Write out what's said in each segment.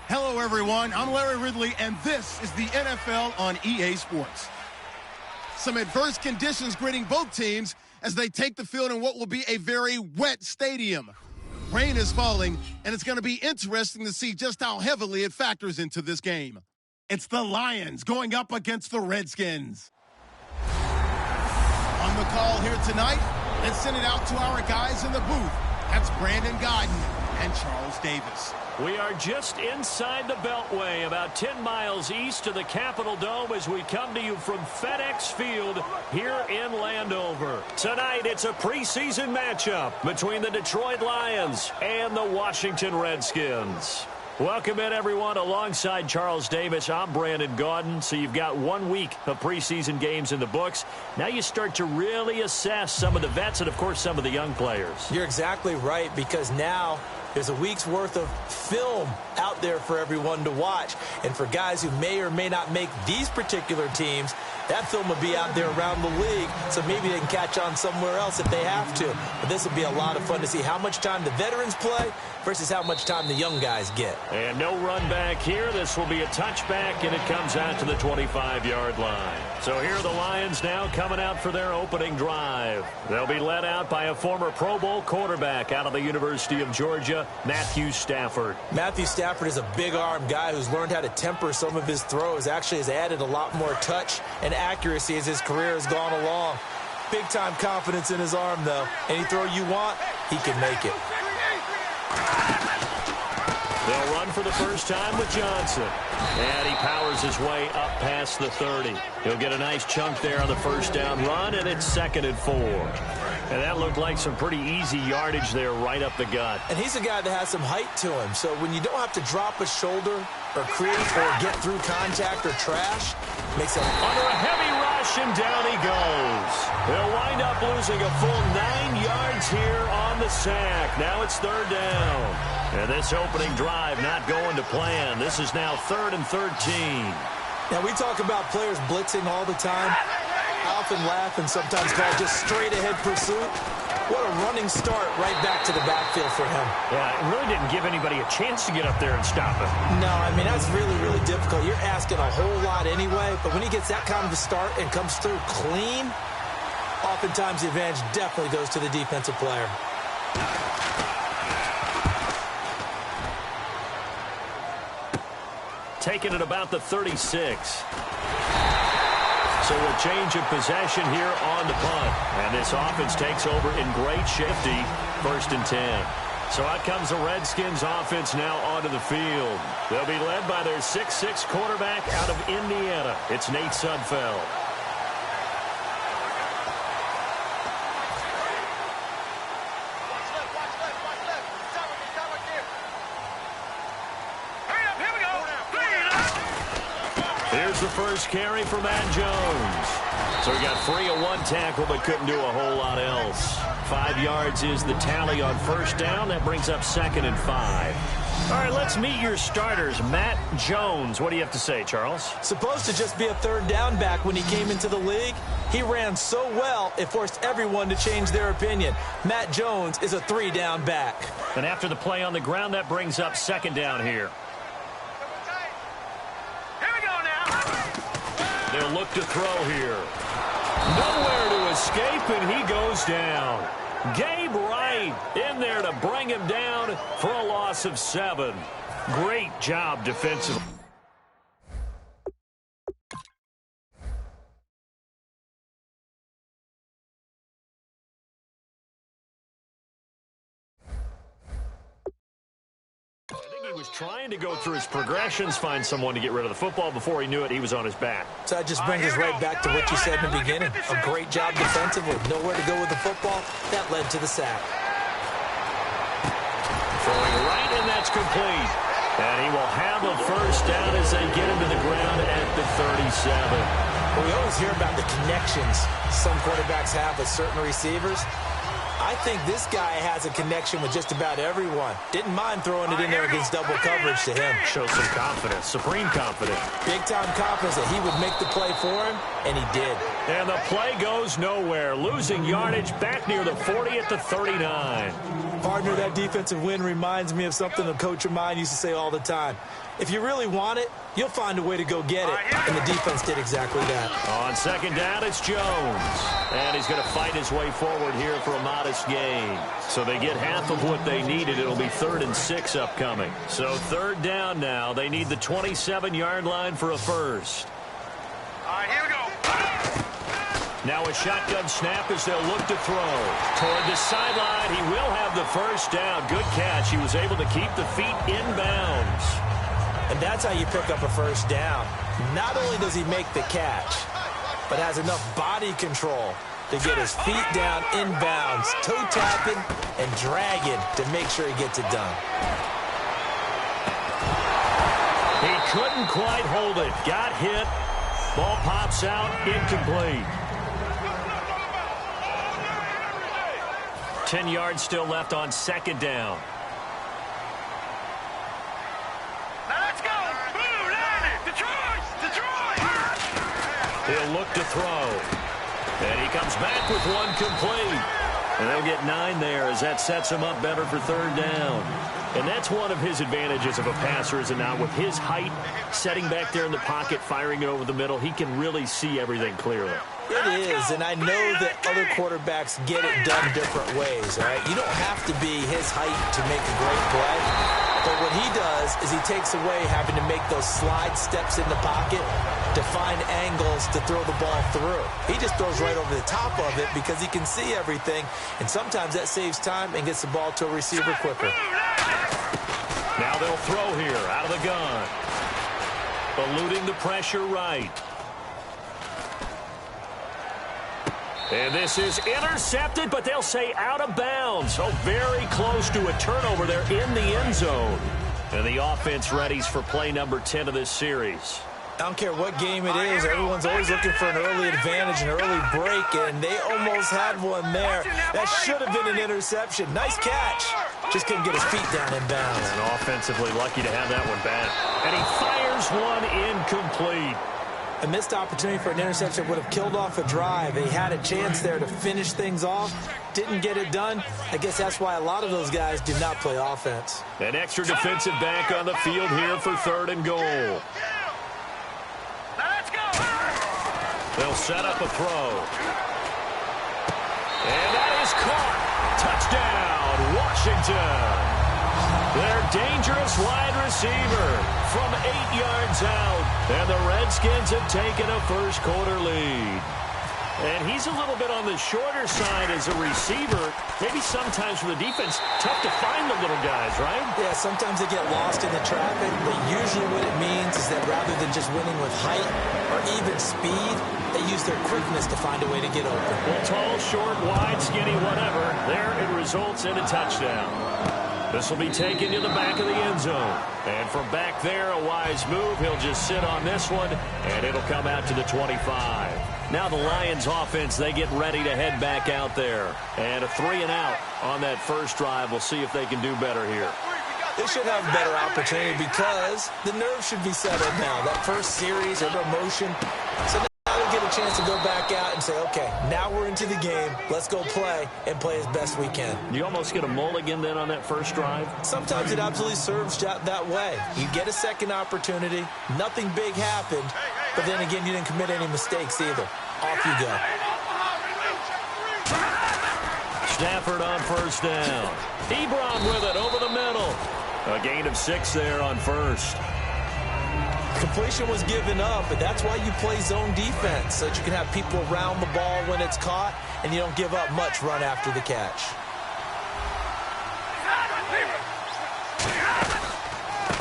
Hello, everyone. I'm Larry Ridley, and this is the NFL on EA Sports. Some adverse conditions greeting both teams as they take the field in what will be a very wet stadium. Rain is falling, and it's going to be interesting to see just how heavily it factors into this game. It's the Lions going up against the Redskins. On the call here tonight, let's send it out to our guys in the booth. That's Brandon Godden and Charles Davis. We are just inside the Beltway, about 10 miles east of the Capitol Dome as we come to you from FedEx Field here in Landover. Tonight, it's a preseason matchup between the Detroit Lions and the Washington Redskins. Welcome in, everyone. Alongside Charles Davis, I'm Brandon Gaudin. So you've got 1 week of preseason games in the books. Now you start to really assess some of the vets and, of course, some of the young players. You're exactly right, because now there's a week's worth of film out there for everyone to watch. And for guys who may or may not make these particular teams, that film will be out there around the league, so maybe they can catch on somewhere else if they have to. But this will be a lot of fun to see how much time the veterans play versus how much time the young guys get. And no run back here. This will be a touchback, and it comes out to the 25-yard line. So here are the Lions now coming out for their opening drive. They'll be led out by a former Pro Bowl quarterback out of the University of Georgia, Matthew Stafford. Matthew Stafford is a big-arm guy who's learned how to temper some of his throws. Actually has added a lot more touch and accuracy as his career has gone along. Big-time confidence in his arm, though. Any throw you want, he can make it. They'll run for the first time with Johnson. And he powers his way up past the 30. He'll get a nice chunk there on the first down run, and it's 2nd and 4. And that looked like some pretty easy yardage there right up the gut. And he's a guy that has some height to him. So when you don't have to drop a shoulder or create or get through contact or trash, makes it under a heavy rush, and down he goes. They'll wind up losing a full 9 yards here on the sack. Now it's 3rd down. And this opening drive not going to plan. This is now 3rd and 13. Now, we talk about players blitzing all the time. I often laugh and sometimes call it just straight-ahead pursuit. What a running start right back to the backfield for him. Yeah, it really didn't give anybody a chance to get up there and stop him. No, I mean, that's really, really difficult. You're asking a whole lot anyway, but when he gets that kind of a start and comes through clean, oftentimes the advantage definitely goes to the defensive player. Taken at about the 36. So a change of possession here on the punt. And this offense takes over in great shape. 1st and 10. So out comes the Redskins offense now onto the field. They'll be led by their 6'6" quarterback out of Indiana. It's Nate Sudfeld. Here's the first carry for Matt Jones. So he got free of 1 tackle but couldn't do a whole lot else. 5 yards is the tally on first down. That brings up 2nd and 5. All right, let's meet your starters. Matt Jones. What do you have to say, Charles? Supposed to just be a 3rd down back when he came into the league. He ran so well, it forced everyone to change their opinion. Matt Jones is a 3-down back. And after the play on the ground, that brings up 2nd down here. They'll look to throw here. Nowhere to escape, deep, and he goes down. Gabe Wright in there to bring him down for a loss of 7. Great job defensively. He was trying to go through his progressions, find someone to get rid of the football. Before he knew it, he was on his back. So that just brings us right back to what you said in the beginning. A great job defensively. Nowhere to go with the football. That led to the sack. Throwing right, and that's complete. And he will have a first down as they get him to the ground at the 37. Well, we always hear about the connections some quarterbacks have with certain receivers. I think this guy has a connection with just about everyone. Didn't mind throwing it in there against double coverage to him. Shows some confidence, supreme confidence. Big-time confidence that he would make the play for him, and he did. And the play goes nowhere. Losing yardage back near the 40 at the 39. Partner, that defensive win reminds me of something a coach of mine used to say all the time. If you really want it, you'll find a way to go get it. And the defense did exactly that. On second down, it's Jones. And he's going to fight his way forward here for a modest gain. So they get half of what they needed. It'll be 3rd and 6 upcoming. So 3rd down now. They need the 27-yard line for a first. All right, here we go. Now a shotgun snap as they'll look to throw. Toward the sideline, he will have the first down. Good catch. He was able to keep the feet inbounds. And that's how you pick up a first down. Not only does he make the catch, but has enough body control to get his feet down inbounds, toe tapping and dragging to make sure he gets it done. He couldn't quite hold it. Got hit. Ball pops out, incomplete. 10 yards still left on second down. He'll look to throw. And he comes back with one complete. And they'll get 9 there as that sets him up better for 3rd down. And that's one of his advantages of a passer, is it not? With his height, setting back there in the pocket, firing it over the middle, he can really see everything clearly. It is, and I know that other quarterbacks get it done different ways, all right? You don't have to be his height to make a great play. But what he does is he takes away having to make those slide steps in the pocket to find angles to throw the ball through. He just throws right over the top of it because he can see everything, and sometimes that saves time and gets the ball to a receiver quicker. Now they'll throw here out of the gun. Eluding the pressure right. And this is intercepted, but they'll say out of bounds. So very close to a turnover there in the end zone. And the offense readies for play number 10 of this series. I don't care what game it is. Everyone's always looking for an early advantage, an early break, and they almost had one there. That should have been an interception. Nice catch. Just couldn't get his feet down in bounds. And offensively lucky to have that one back. And he fires one incomplete. A missed opportunity for an interception would have killed off a drive. They had a chance there to finish things off. Didn't get it done. I guess that's why a lot of those guys do not play offense. An extra defensive back on the field here for 3rd and goal. They'll set up a throw. And that is caught. Touchdown, Washington. Their dangerous wide receiver from 8 yards out. And the Redskins have taken a first-quarter lead. And he's a little bit on the shorter side as a receiver. Maybe sometimes for the defense, tough to find the little guys, right? Yeah, sometimes they get lost in the traffic, but usually what it means is that rather than just winning with height or even speed, they use their quickness to find a way to get open. Well, tall, short, wide, skinny, whatever. There it results in a touchdown. This will be taken to the back of the end zone. And from back there, a wise move. He'll just sit on this one, and it'll come out to the 25. Now the Lions offense, they get ready to head back out there. And a 3-and-out on that first drive. We'll see if they can do better here. They should have a better opportunity because the nerves should be settled now. That first series of emotion. So now they'll get a chance to go back out and say, okay, now we're into the game. Let's go play and play as best we can. You almost get a mulligan then on that first drive? Sometimes it absolutely serves that way. You get a second opportunity. Nothing big happened. But then again, you didn't commit any mistakes either. Off you go. Stafford on first down. Ebron with it over the middle. A gain of 6 there on first. Completion was given up, but that's why you play zone defense, so that you can have people around the ball when it's caught, and you don't give up much run after the catch.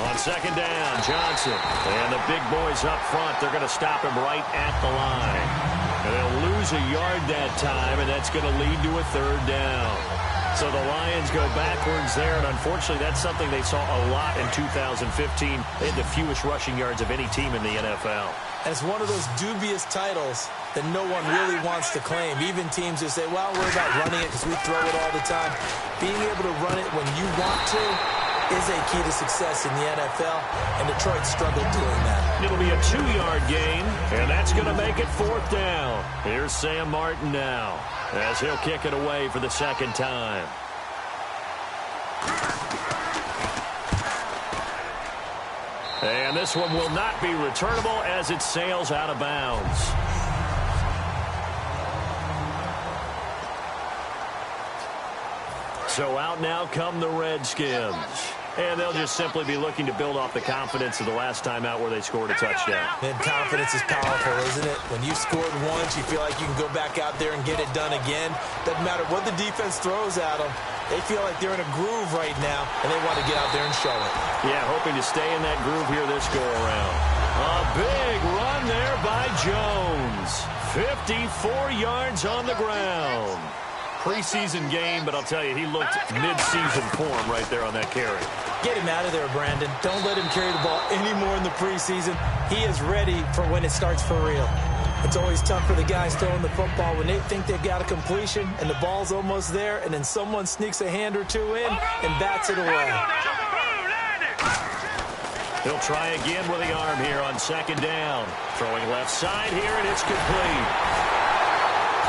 On second down, Johnson. And the big boys up front, they're going to stop him right at the line. And they'll lose a yard that time, and that's going to lead to a third down. So the Lions go backwards there, and unfortunately that's something they saw a lot in 2015. They had the fewest rushing yards of any team in the NFL. And it's one of those dubious titles that no one really wants to claim. Even teams who say, well, we're about running it because we throw it all the time. Being able to run it when you want to is a key to success in the NFL, and Detroit struggled doing that. It'll be a 2-yard gain, and that's going to make it 4th down. Here's Sam Martin now, as he'll kick it away for the second time. And this one will not be returnable as it sails out of bounds. So out now come the Redskins. And they'll just simply be looking to build off the confidence of the last time out where they scored a touchdown. And confidence is powerful, isn't it? When you've scored once, you feel like you can go back out there and get it done again. Doesn't matter what the defense throws at them. They feel like they're in a groove right now, and they want to get out there and show it. Yeah, hoping to stay in that groove here this go-around. A big run there by Jones. 54 yards on the ground. Preseason game, but I'll tell you, he looked mid-season form right there on that carry. Get him out of there, Brandon. Don't let him carry the ball anymore in the preseason. He is ready for when it starts for real. It's always tough for the guys throwing the football when they think they've got a completion and the ball's almost there, and then someone sneaks a hand or two in and bats it away. He'll try again with the arm here on second down. Throwing left side here, and it's complete.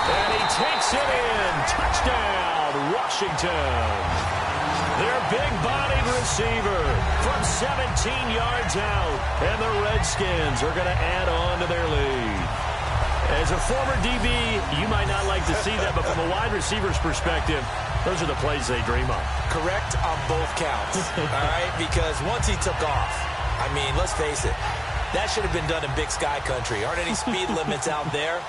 And he takes it in. Touchdown, Washington. Their big-bodied receiver from 17 yards out. And the Redskins are going to add on to their lead. As a former DB, you might not like to see that, but from a wide receiver's perspective, those are the plays they dream of. Correct on both counts, all right? Because once he took off, I mean, let's face it, that should have been done in Big Sky Country. Aren't any speed limits out there?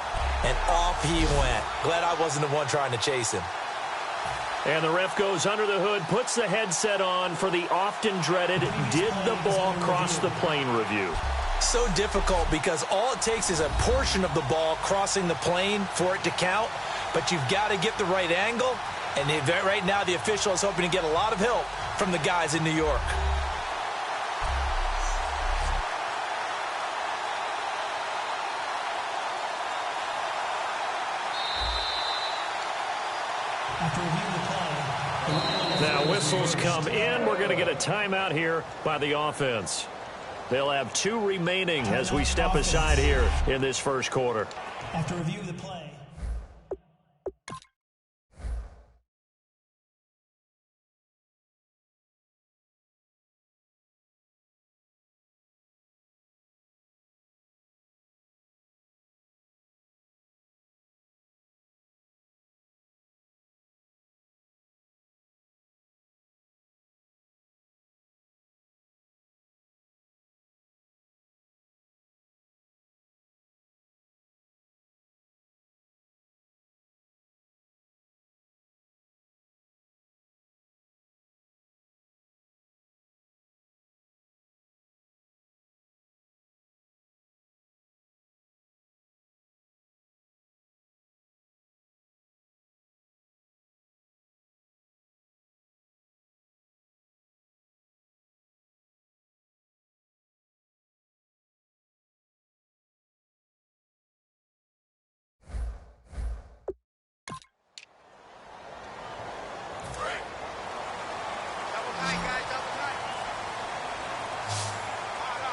And off he went. Glad I wasn't the one trying to chase him. And the ref goes under the hood, puts the headset on for the often dreaded did the ball cross the plane review. So difficult because all it takes is a portion of the ball crossing the plane for it to count. But you've got to get the right angle. And right now the official is hoping to get a lot of help from the guys in New York. Now whistles come in. We're going to get a timeout here by the offense. They'll have 2 remaining as we step aside here in this first quarter. After review of the play.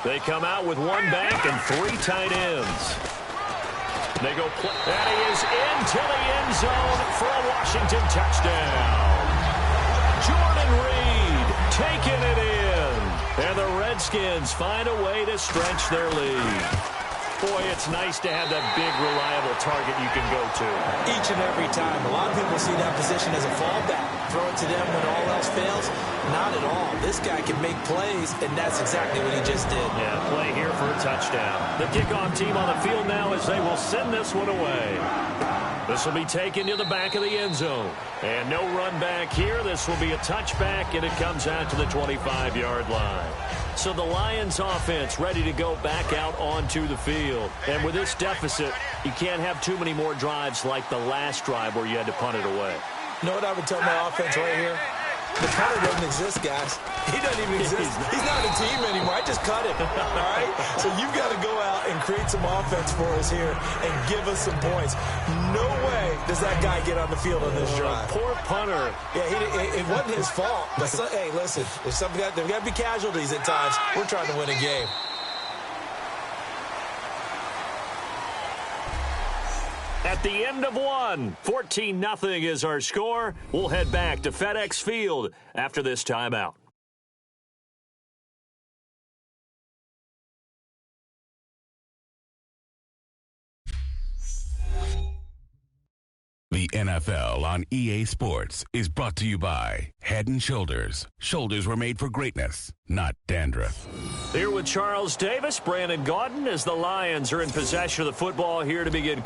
They come out with 1 back and 3 tight ends. They go play. And he is into the end zone for a Washington touchdown. Jordan Reed taking it in. And the Redskins find a way to stretch their lead. Boy, it's nice to have that big, reliable target you can go to. Each and every time. A lot of people see that position as a fallback. Throw it to them when all else fails. Not at all. This guy can make plays, and that's exactly what he just did. Yeah, play here for a touchdown. The kickoff team on the field now as they will send this one away. This will be taken to the back of the end zone. And no run back here. This will be a touchback, and it comes out to the 25-yard line. So the Lions offense ready to go back out onto the field. And with this deficit, you can't have too many more drives like the last drive where you had to punt it away. You know what I would tell my offense right here? The punter doesn't exist, guys. He doesn't even exist. He's not a team anymore. I just cut him. All right? So you've got to go out and create some offense for us here and give us some points. No way does that guy get on the field on this drive. Poor punter. Yeah, it wasn't his fault. But hey, listen, there's got to be casualties at times. We're trying to win a game. At the end of one, 14-0 is our score. We'll head back to FedEx Field after this timeout. The NFL on EA Sports is brought to you by Head & Shoulders. Shoulders were made for greatness, not dandruff. Here with Charles Davis, Brandon Gaudin, as the Lions are in possession of the football here to begin.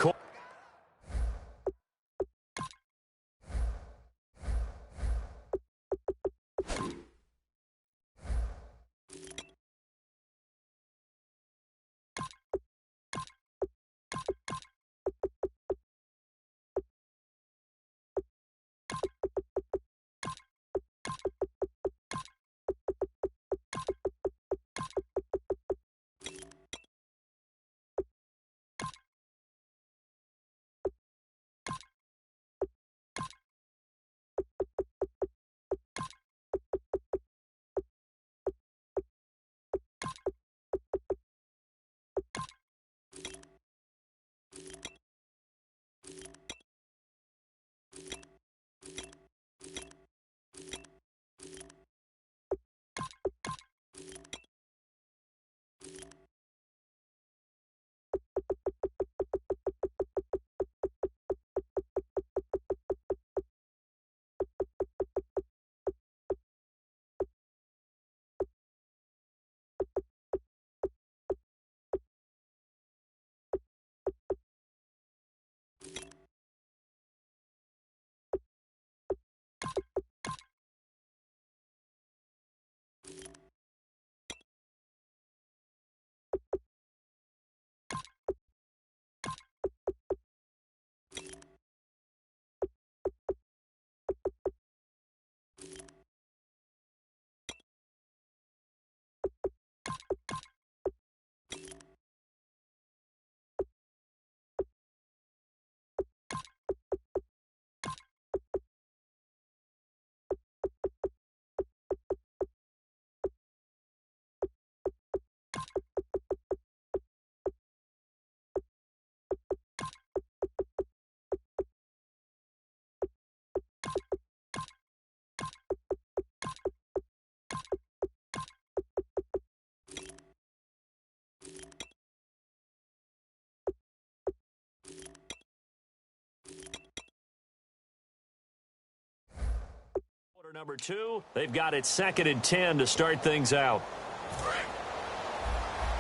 Number 2, they've got it 2nd and 10 to start things out. Hey,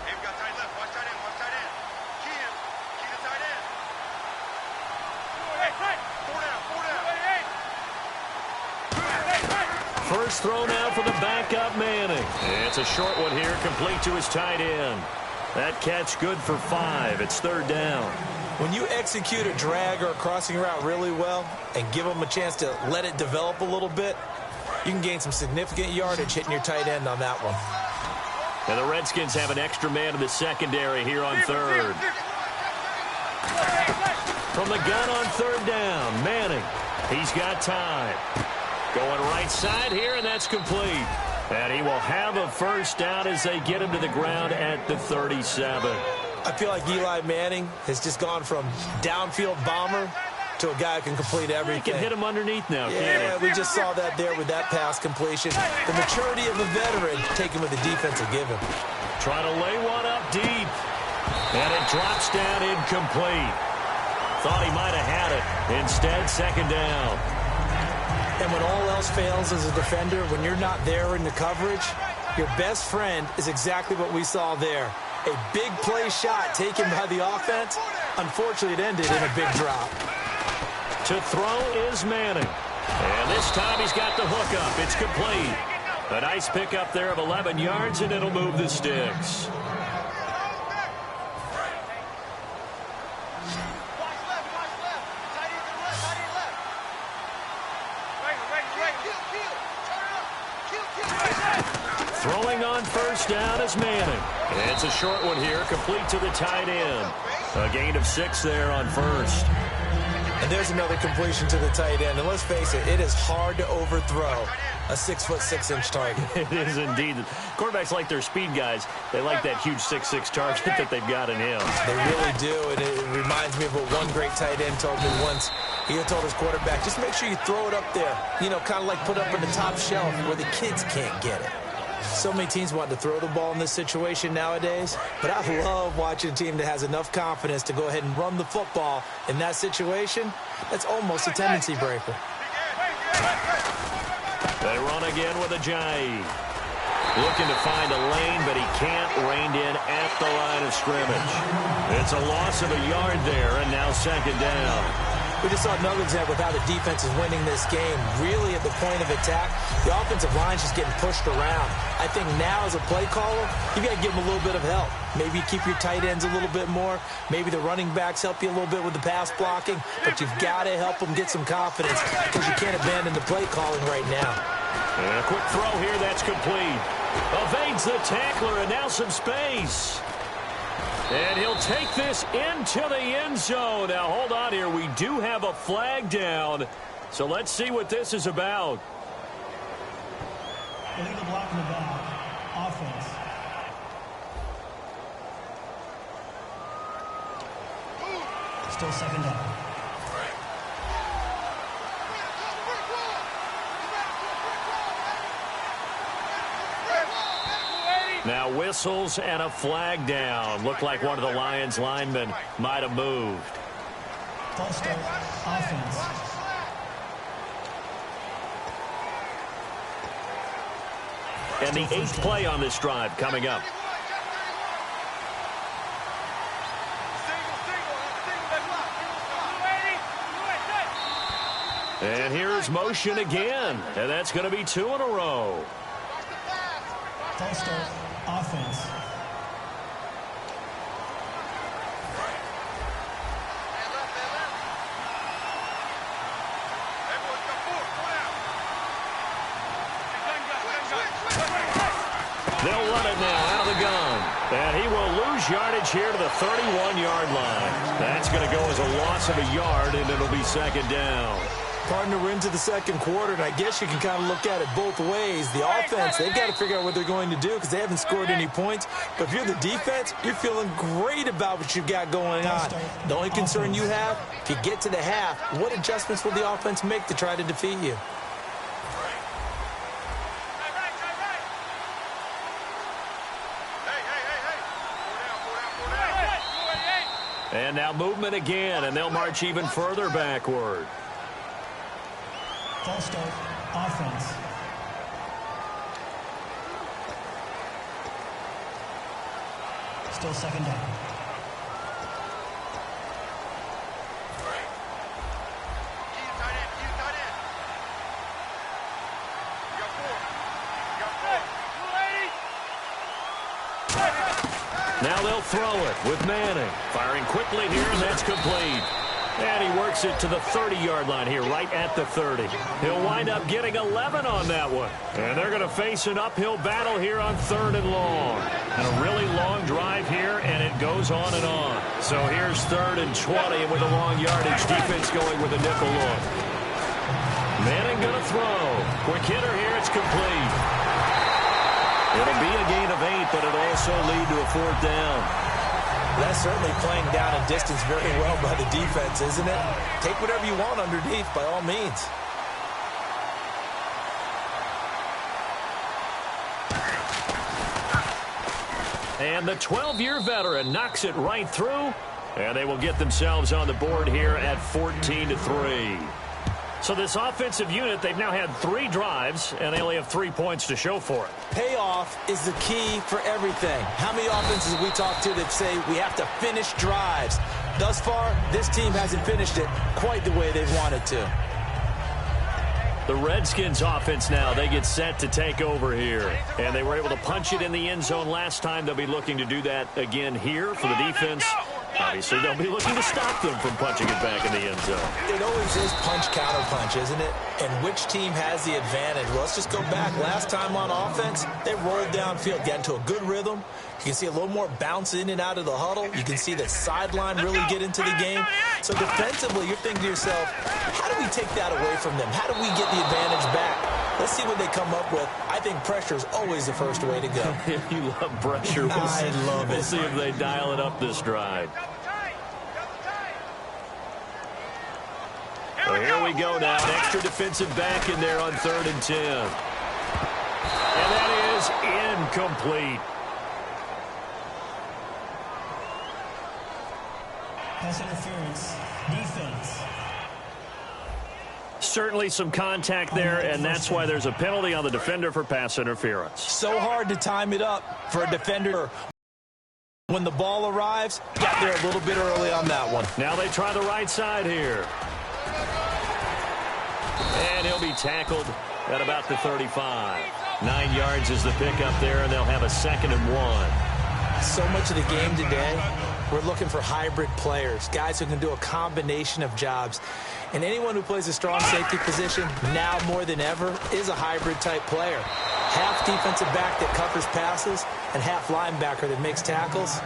we got tight left. Watch tight end. Watch tight end. Key to tight end. Hey, 4 down. First throw now for the backup Manning. It's a short one here, complete to his tight end. That catch good for 5. It's 3rd down. When you execute a drag or a crossing route really well and give them a chance to let it develop a little bit, you can gain some significant yardage hitting your tight end on that one. And the Redskins have an extra man in the secondary here on 3rd. From the gun on 3rd down, Manning. He's got time. Going right side here, and that's complete. And he will have a first down as they get him to the ground at the 37. I feel like Eli Manning has just gone from downfield bomber to a guy who can complete everything. He can hit him underneath now, yeah, we just saw that there with that pass completion. The maturity of a veteran taken with the defense will give him. Trying to lay one up deep. And it drops down incomplete. Thought he might have had it. Instead, second down. And when all else fails as a defender, when you're not there in the coverage, your best friend is exactly what we saw there. A big play shot taken by the offense. Unfortunately, it ended in a big drop. To throw is Manning. And this time he's got the hook up. It's complete. A nice pickup there of 11 yards, and it'll move the sticks. Throwing on first down is Manning. It's a short one here, complete to the tight end. A gain of 6 there on first. And there's another completion to the tight end. And let's face it, it is hard to overthrow a 6'6" target. It is indeed. Quarterbacks like their speed guys. They like that huge 6'6" target that they've got in him. They really do, and it reminds me of what one great tight end told me once. He had told his quarterback, just make sure you throw it up there. You know, kind of like put up on the top shelf where the kids can't get it. So many teams want to throw the ball in this situation nowadays, but I love watching a team that has enough confidence to go ahead and run the football in that situation. That's almost a tendency breaker. They run again with Ajayi. Looking to find a lane, but he can't. Reined in at the line of scrimmage. It's a loss of a yard there, and now second down. We just saw another example of how the defense is winning this game. Really at the point of attack, the offensive line's just getting pushed around. I think now as a play caller, you got to give them a little bit of help. Maybe keep your tight ends a little bit more. Maybe the running backs help you a little bit with the pass blocking. But you've got to help them get some confidence because you can't abandon the play calling right now. And a quick throw here, that's complete. Evades the tackler, and now some space. And he'll take this into the end zone. Now, hold on here. We do have a flag down. So let's see what this is about. Illegal block in the back. Offense. Still second down. Now whistles and a flag down. Looked like one of the Lions linemen might have moved. False start. Offense. And the 8th play on this drive coming up. And here's motion again. And that's going to be 2 in a row. False start. Offense. They'll run it now out of the gun. And he will lose yardage here to the 31-yard line. That's going to go as a loss of a yard, and it'll be second down. Partner, we're into the second quarter, and I guess you can kind of look at it both ways. The offense, they've got to figure out what they're going to do because they haven't scored any points. But if you're the defense, you're feeling great about what you've got going on. The only concern you have, if you get to the half, what adjustments will the offense make to try to defeat you? And now movement again, and they'll march even further backward. False start. Offense. Still second down. Now they'll throw it with Manning. Firing quickly here, and that's complete. And he works it to the 30-yard line here, right at the 30. He'll wind up getting 11 on that one. And they're going to face an uphill battle here on 3rd and long. And a really long drive here, and it goes on and on. So here's 3rd and 20, and with a long yardage, defense going with a nickel look. Manning going to throw. Quick hitter here, it's complete. It'll be a gain of 8, but it'll also lead to a 4th down. That's certainly playing down a distance very well by the defense, isn't it? Take whatever you want underneath, by all means. And the 12-year veteran knocks it right through, and they will get themselves on the board here at 14-3. So this offensive unit, they've now had 3 drives, and they only have 3 points to show for it. Payoff is the key for everything. How many offenses have we talked to that say we have to finish drives? Thus far, this team hasn't finished it quite the way they've wanted to. The Redskins offense now, they get set to take over here. And they were able to punch it in the end zone last time. They'll be looking to do that again here for the defense. Obviously, they'll be looking to stop them from punching it back in the end zone. It always is punch-counter-punch, isn't it? And which team has the advantage? Well, let's just go back. Last time on offense, they rolled downfield, got into a good rhythm. You can see a little more bounce in and out of the huddle. You can see the sideline really get into the game. So defensively, you're thinking to yourself, how do we take that away from them? How do we get the advantage back? Let's see what they come up with. I think pressure is always the first way to go. You love pressure. I love it. We'll see if they dial it up this drive. Well, here we go now. An extra defensive back in there on 3rd and 10. And that is incomplete. Pass interference. Defense. Certainly some contact there, and that's why there's a penalty on the defender for pass interference. So hard to time it up for a defender. When the ball arrives, got there a little bit early on that one. Now they try the right side here. And he'll be tackled at about the 35. 9 yards is the pickup there, and they'll have a 2nd and 1. So much of the game today, we're looking for hybrid players, guys who can do a combination of jobs. And anyone who plays a strong safety position, now more than ever, is a hybrid-type player. Half defensive back that covers passes and half linebacker that makes tackles.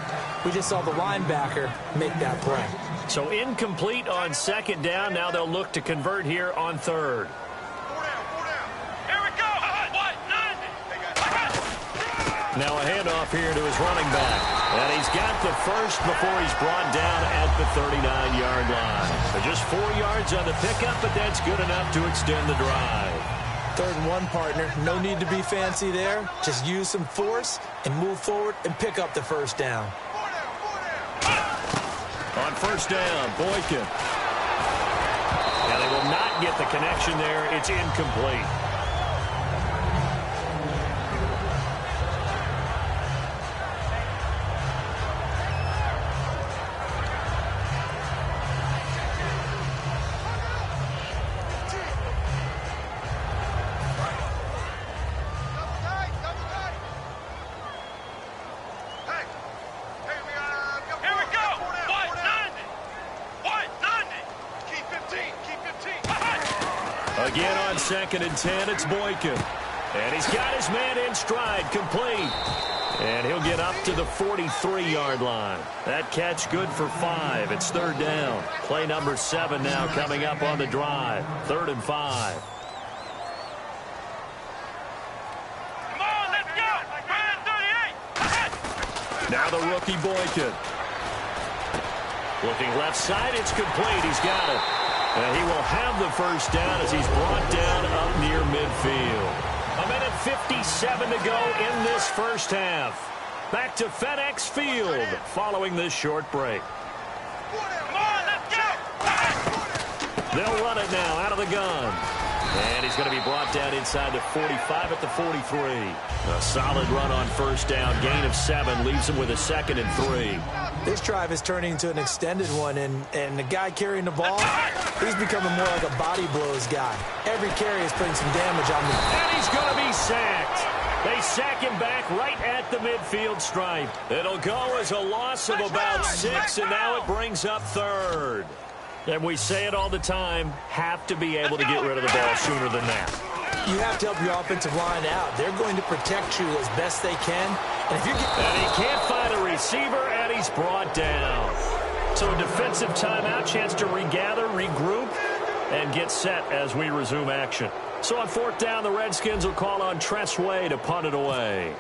We just saw the linebacker make that play. So incomplete on 2nd down. Now they'll look to convert here on 3rd. Here we go. Now a handoff here to his running back. And he's got the first before he's brought down at the 39-yard line. So just 4 yards on the pickup, but that's good enough to extend the drive. 3rd and 1, partner. No need to be fancy there. Just use some force and move forward and pick up the first down. On 1st down, Boykin. And they will not get the connection there. It's incomplete. Again on 2nd and 10, it's Boykin. And he's got his man in stride, complete. And he'll get up to the 43-yard line. That catch good for 5. It's 3rd down. Play number 7 now coming up on the drive. 3rd and 5. Come on, let's go. Brand 38. Now the rookie Boykin. Looking left side, it's complete. He's got it. And he will have the first down as he's brought down up near midfield. 1:57 to go in this first half. Back to FedEx Field following this short break. Come on, let's go. They'll run it now out of the gun. And he's going to be brought down inside the 45 at the 43. A solid run on 1st down. Gain of 7 leaves him with a 2nd and 3. This drive is turning into an extended one, and the guy carrying the ball, he's becoming more like a body blows guy. Every carry is putting some damage on him. And he's going to be sacked. They sack him back right at the midfield stripe. It'll go as a loss of about 6, and now it brings up 3rd. And we say it all the time, have to be able to get rid of the ball sooner than that. You have to help your offensive line out. They're going to protect you as best they can. And if you get... And he can't find a receiver, and he's brought down. So a defensive timeout, chance to regather, regroup, and get set as we resume action. So on 4th down, the Redskins will call on Tress Way to punt it away.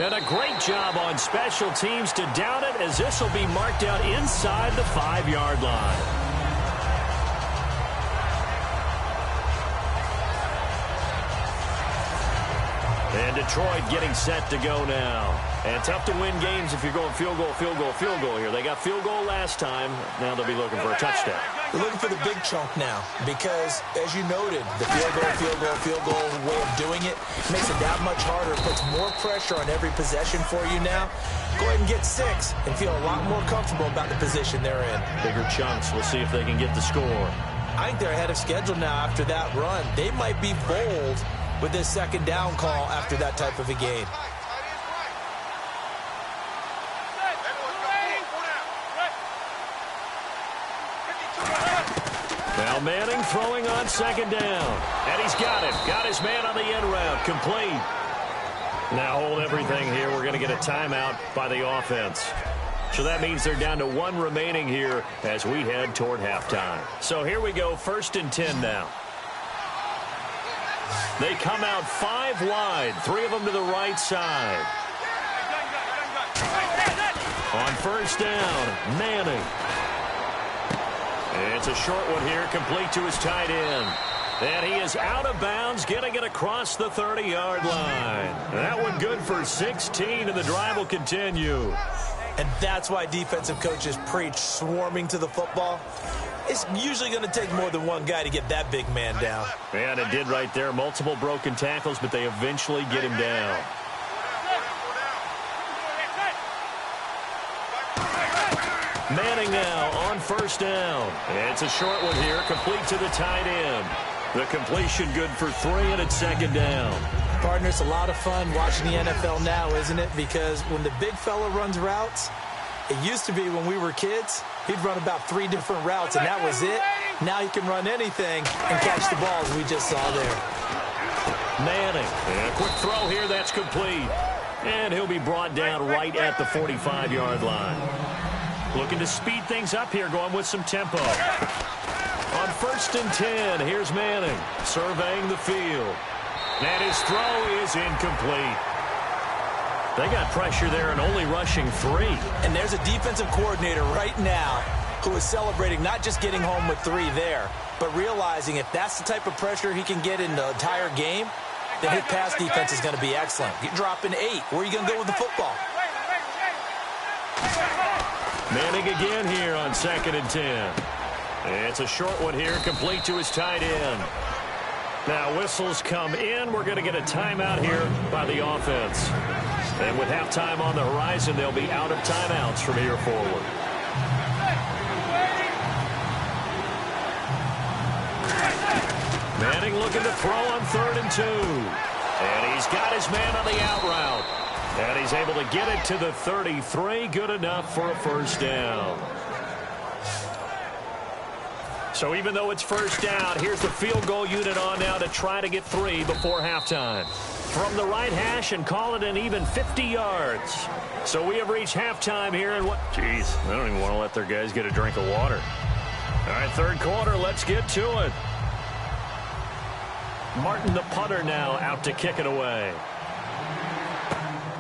And a great job on special teams to down it, as this will be marked out inside the 5-yard line. Detroit getting set to go now. And tough to win games if you're going field goal, field goal, field goal here. They got field goal last time. Now they'll be looking for a touchdown. They're looking for the big chunk now because, as you noted, the field goal way of doing it makes it that much harder. It puts more pressure on every possession for you now. Go ahead and get 6 and feel a lot more comfortable about the position they're in. Bigger chunks. We'll see if they can get the score. I think they're ahead of schedule now after that run. They might be bold with this second down call after that type of a gain. Now Manning throwing on second down. And he's got it. Got his man on the end route. Complete. Now hold everything here. We're going to get a timeout by the offense. So that means they're down to 1 remaining here as we head toward halftime. So here we go, 1st and 10 now. They come out 5 wide, 3 of them to the right side. On 1st down, Manning. It's a short one here, complete to his tight end. And he is out of bounds, getting it across the 30-yard line. That one good for 16, and the drive will continue. And that's why defensive coaches preach swarming to the football. It's usually going to take more than one guy to get that big man down. And it did right there. Multiple broken tackles, but they eventually get him down. Manning now on 1st down. It's a short one here, complete to the tight end. The completion good for 3, and it's 2nd down. Partner, it's a lot of fun watching the NFL now, isn't it? Because when the big fella runs routes, it used to be when we were kids, he'd run about 3 different routes, and that was it. Now he can run anything and catch the ball, as we just saw there. Manning, and a quick throw here, that's complete. And he'll be brought down right at the 45-yard line. Looking to speed things up here, going with some tempo. On 1st and 10, here's Manning surveying the field. And his throw is incomplete. They got pressure there and only rushing 3. And there's a defensive coordinator right now who is celebrating not just getting home with 3 there, but realizing if that's the type of pressure he can get in the entire game, then his pass defense is going to be excellent. You're dropping 8. Where are you going to go with the football? Manning again here on 2nd and 10. It's a short one here, complete to his tight end. Now whistles come in. We're going to get a timeout here by the offense. And with halftime on the horizon, they'll be out of timeouts from here forward. Manning looking to throw on 3rd and 2. And he's got his man on the out route. And he's able to get it to the 33. Good enough for a 1st down. So even though it's 1st down, here's the field goal unit on now to try to get 3 before halftime. From the right hash and call it an even 50 yards. So we have reached halftime here. And what? Jeez, I don't even want to let their guys get a drink of water. All right, 3rd quarter, let's get to it. Martin, the punter, now out to kick it away.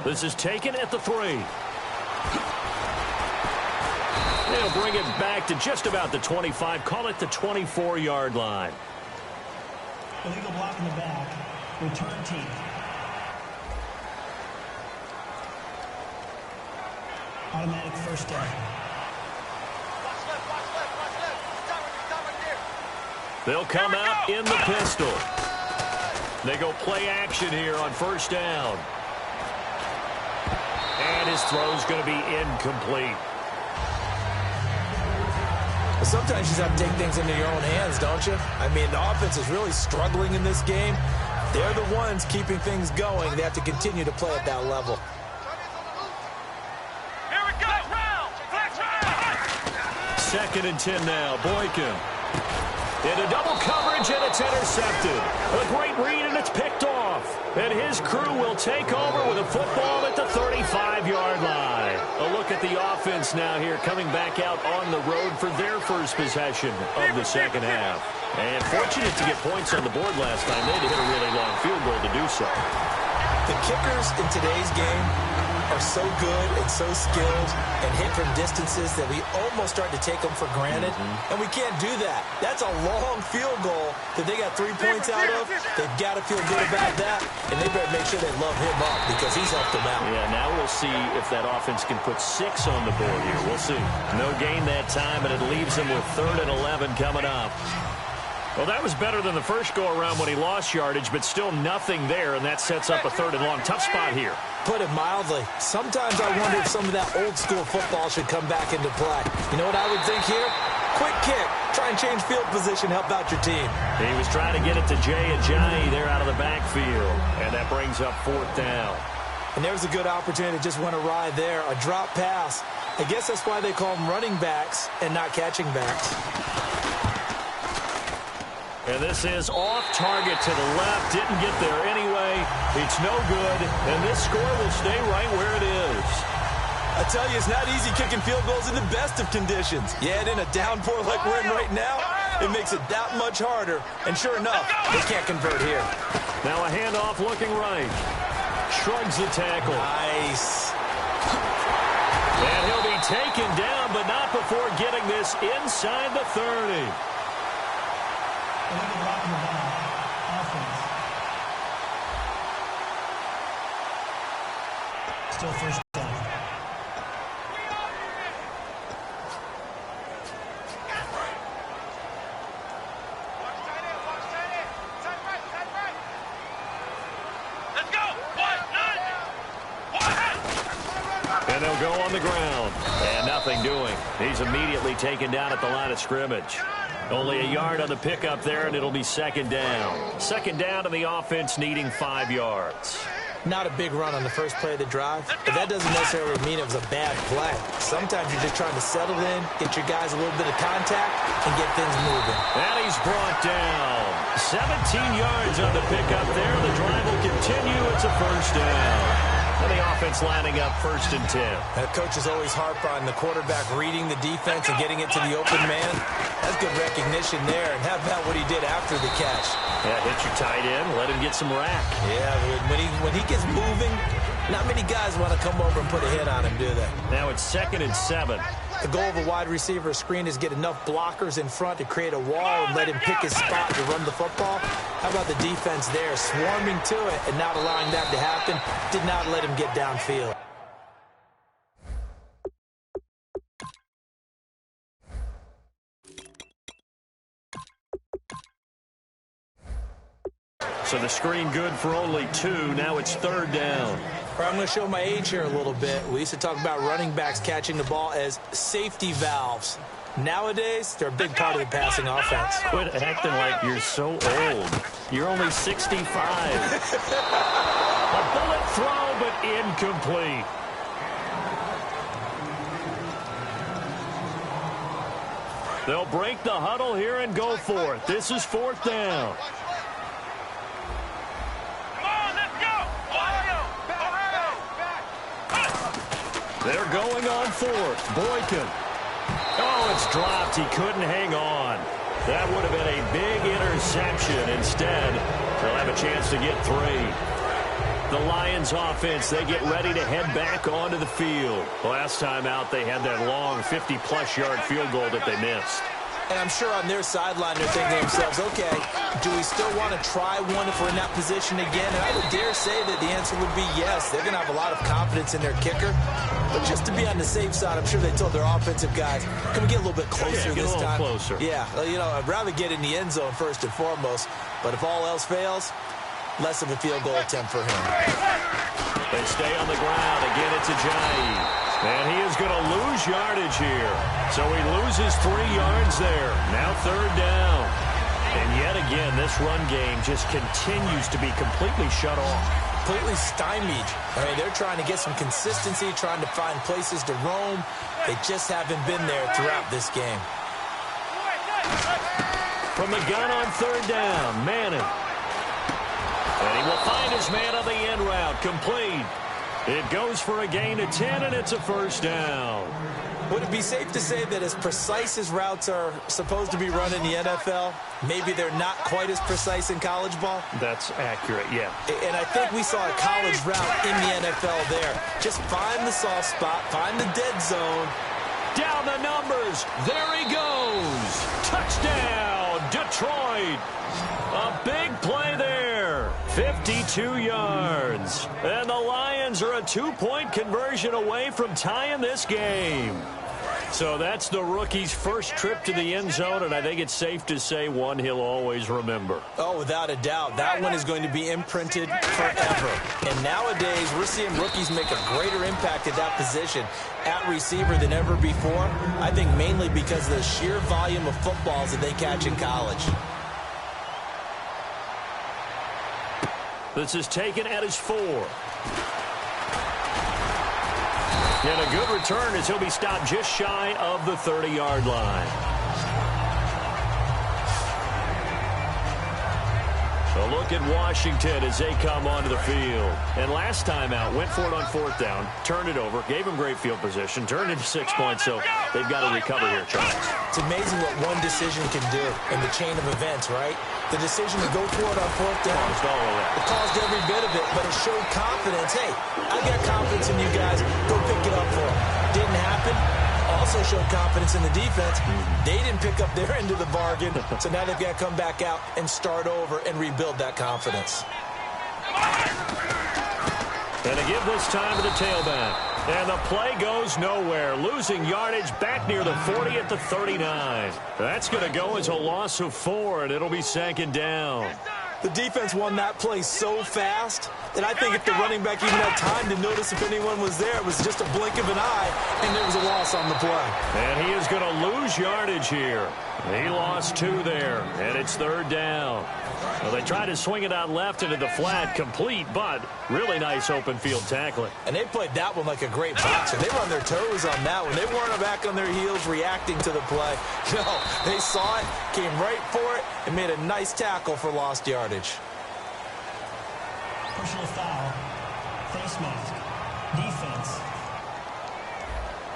This is taken at the 3. They'll bring it back to just about the 25. Call it the 24-yard line. Illegal block in the back. Return team. Automatic 1st down. They'll come out in the pistol. They go play action here on 1st down. And his throw's going to be incomplete. Sometimes you just have to take things into your own hands, don't you? I mean, the offense is really struggling in this game. They're the ones keeping things going. They have to continue to play at that level. Here we go. 2nd and 10 now. Boykin. Into double coverage, and it's intercepted. A great read, and it's picked off. And his crew will take over with a football at the 35-yard line. A look at the offense now here, coming back out on the road for their first possession of the 2nd half. And fortunate to get points on the board last time. They had to hit a really long field goal to do so. The kickers in today's game are are so good and so skilled and hit from distances that we almost start to take them for granted. And we can't do that. That's a long field goal that they got 3 points out of. They've got to feel good about that, and they better make sure they love him up because he's helped them out. Yeah, now we'll see if that offense can put 6 on the board here. We'll see. No gain that time, and it leaves them with 3rd and 11 coming up. Well, that was better than the first go-around when he lost yardage, but still nothing there, and that sets up a 3rd and long. Tough spot here. Put it mildly. Sometimes I wonder if some of that old-school football should come back into play. You know what I would think here? Quick kick. Try and change field position. Help out your team. He was trying to get it to Jay Ajayi there out of the backfield, and that brings up 4th down. And there's a good opportunity to just went awry there. A drop pass. I guess that's why they call them running backs and not catching backs. And this is off target to the left. Didn't get there anyway. It's no good. And this score will stay right where it is. I tell you, it's not easy kicking field goals in the best of conditions. Yet in a downpour like we're in right now, it makes it that much harder. And sure enough, they can't convert here. Now a handoff looking right. Shrugs the tackle. Nice. And he'll be taken down, but not before getting this inside the 30. Illegal block in the back. Offense. Still first down. Let's go. 1, 9. And they'll go on the ground. And nothing doing. He's immediately taken down at the line of scrimmage. Only a yard on the pickup there, and it'll be 2nd down. 2nd down to the offense needing 5 yards. Not a big run on the first play of the drive, but that doesn't necessarily mean it was a bad play. Sometimes you're just trying to settle in, get your guys a little bit of contact, and get things moving. And he's brought down. 17 yards on the pickup there. The drive will continue. It's a 1st down. And the offense lining up 1st and 10. The coach is always harp on the quarterback reading the defense and getting it to the open man. That's good recognition there. And how about what he did after the catch? Yeah, hit your tight end, let him get some rack. Yeah, when he gets moving, not many guys want to come over and put a hit on him, do they? Now it's 2nd and 7. The goal of a wide receiver screen is get enough blockers in front to create a wall and let him pick his spot to run the football. How about the defense there, swarming to it and not allowing that to happen? Did not let him get downfield. So the screen good for only 2. Now it's 3rd down. I'm going to show my age here a little bit. We used to talk about running backs catching the ball as safety valves. Nowadays, they're a big part of the passing offense. Quit acting like you're so old. You're only 65. A bullet throw, but incomplete. They'll break the huddle here and go for it. This is 4th down. They're going on 4th. Boykin. Oh, it's dropped. He couldn't hang on. That would have been a big interception. Instead, they'll have a chance to get 3. The Lions offense, they get ready to head back onto the field. Last time out, they had that long 50-plus yard field goal that they missed. And I'm sure on their sideline they're thinking to themselves, okay, do we still want to try one if we're in that position again? And I would dare say that the answer would be yes. They're going to have a lot of confidence in their kicker. But just to be on the safe side, I'm sure they told their offensive guys, can we get a little bit closer this time? Closer. Yeah, you know, I'd rather get in the end zone first and foremost. But if all else fails, less of a field goal attempt for him. They stay on the ground. Again, it's Ajayi. And he is going to lose yardage here. So he loses 3 yards there. Now 3rd down. And yet again, this run game just continues to be completely shut off. Completely stymied. I mean, they're trying to get some consistency, trying to find places to roam. They just haven't been there throughout this game. From the gun on 3rd down, Manning. And he will find his man on the end route, complete. It goes for a gain of 10, and it's a 1st down. Would it be safe to say that as precise as routes are supposed to be run in the NFL, maybe they're not quite as precise in college ball? That's accurate, yeah. And I think we saw a college route in the NFL there. Just find the soft spot, find the dead zone. Down the numbers. There he goes. Touchdown, Detroit. A big play there. 52 yards. And the Lions are a 2-point conversion away from tying this game. So that's the rookie's first trip to the end zone, and I think it's safe to say one he'll always remember. Oh, without a doubt. That one is going to be imprinted forever. And nowadays, we're seeing rookies make a greater impact at that position at receiver than ever before. I think mainly because of the sheer volume of footballs that they catch in college. This is taken at his 4. And a good return as he'll be stopped just shy of the 30-yard line. So look at Washington as they come onto the field. And last time out, went for it on 4th down, turned it over, gave them great field position, turned into 6 points, so they've got to recover here, Charles. It's amazing what one decision can do in the chain of events, right? The decision to go for it on 4th down, it caused every bit of it, but it showed confidence. Hey, I got confidence in you guys. Go pick it up for them. Didn't happen. Also showed confidence in the defense. They didn't pick up their end of the bargain, so now they've got to come back out and start over and rebuild that confidence. And to give this time to the tailback. And the play goes nowhere. Losing yardage back near the 40 at the 39. That's going to go as a loss of 4, and it'll be 2nd down. The defense won that play so fast that I think if the running back even had time to notice if anyone was there, it was just a blink of an eye, and there was a loss on the play. And he is going to lose yardage here. He lost 2 there, and it's 3rd down. Well, they tried to swing it out left into the flat, complete, but really nice open field tackling. And they played that one like a great boxer. They were on their toes on that one. They weren't back on their heels reacting to the play. No, they saw it, came right for it, and made a nice tackle for lost yardage. Personal foul. Face mask. Defense.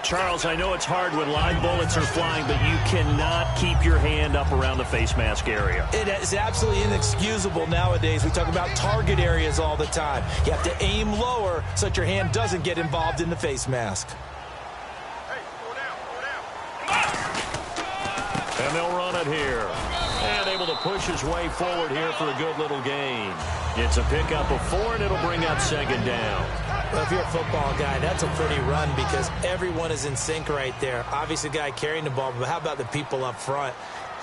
Charles, I know it's hard when live bullets are flying, but you cannot keep your hand up around the face mask area. It is absolutely inexcusable nowadays. We talk about target areas all the time. You have to aim lower so that your hand doesn't get involved in the face mask. And they'll run it here. And able to push his way forward here for a good little gain. It's a pickup of 4, and it'll bring up 2nd down. Well, if you're a football guy, that's a pretty run because everyone is in sync right there. Obviously, the guy carrying the ball, but how about the people up front?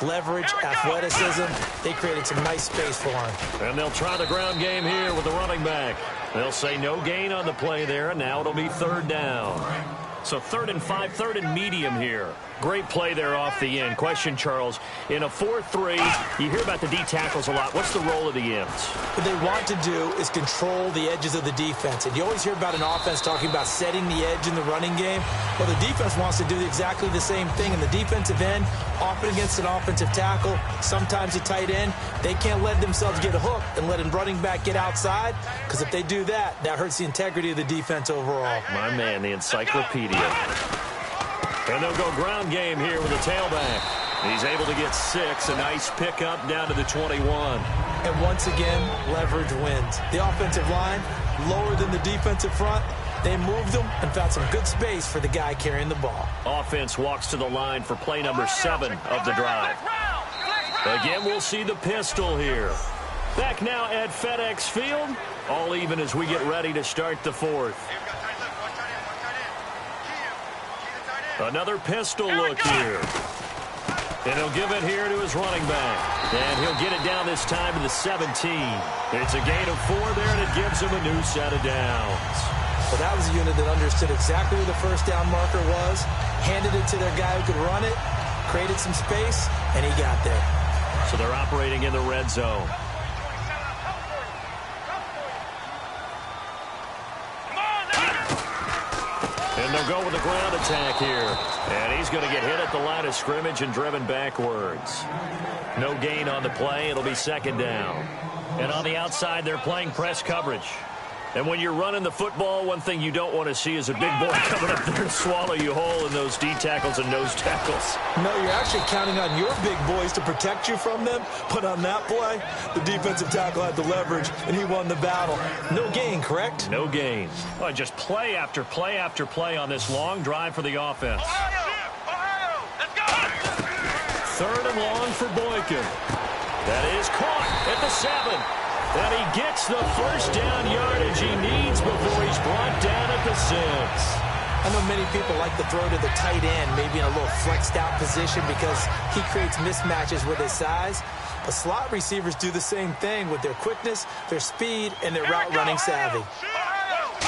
Leverage, athleticism, they created some nice space for him. And they'll try the ground game here with the running back. They'll say no gain on the play there, and now it'll be 3rd down. So 3rd and 5, 3rd and medium here. Great play there off the end. Question, Charles, in a 4-3, you hear about the D tackles a lot. What's the role of the ends? What they want to do is control the edges of the defense. And you always hear about an offense talking about setting the edge in the running game. Well, the defense wants to do exactly the same thing. And the defensive end, often against an offensive tackle, sometimes a tight end, they can't let themselves get hooked and let a running back get outside. Because if they do that, that hurts the integrity of the defense overall. My man, the encyclopedia. And they'll go ground game here with a tailback. He's able to get 6. A nice pickup down to the 21. And once again, leverage wins. The offensive line, lower than the defensive front. They moved them and found some good space for the guy carrying the ball. Offense walks to the line for play number 7 of the drive. Again, we'll see the pistol here. Back now at FedEx Field. All even as we get ready to start the 4th. Another pistol look here. And he'll give it here to his running back. And he'll get it down this time to the 17. It's a gain of 4 there, and it gives him a new set of downs. Well, that was a unit that understood exactly where the first down marker was, handed it to their guy who could run it, created some space, and he got there. So they're operating in the red zone. And they'll go with the ground attack here. And he's going to get hit at the line of scrimmage and driven backwards. No gain on the play. It'll be 2nd down. And on the outside, they're playing press coverage. And when you're running the football, one thing you don't want to see is a big boy coming up there and swallow you whole in those D tackles and nose tackles. No, you're actually counting on your big boys to protect you from them. But on that play, the defensive tackle had the leverage, and he won the battle. No gain, correct? No gain. Well, just play after play after play on this long drive for the offense. Ohio, let's go! 3rd and long for Boykin. That is caught at the 7. And he gets the first down yardage he needs before he's brought down at the 6. I know many people like to throw to the tight end, maybe in a little flexed out position because he creates mismatches with his size. But slot receivers do the same thing with their quickness, their speed, and their route running savvy.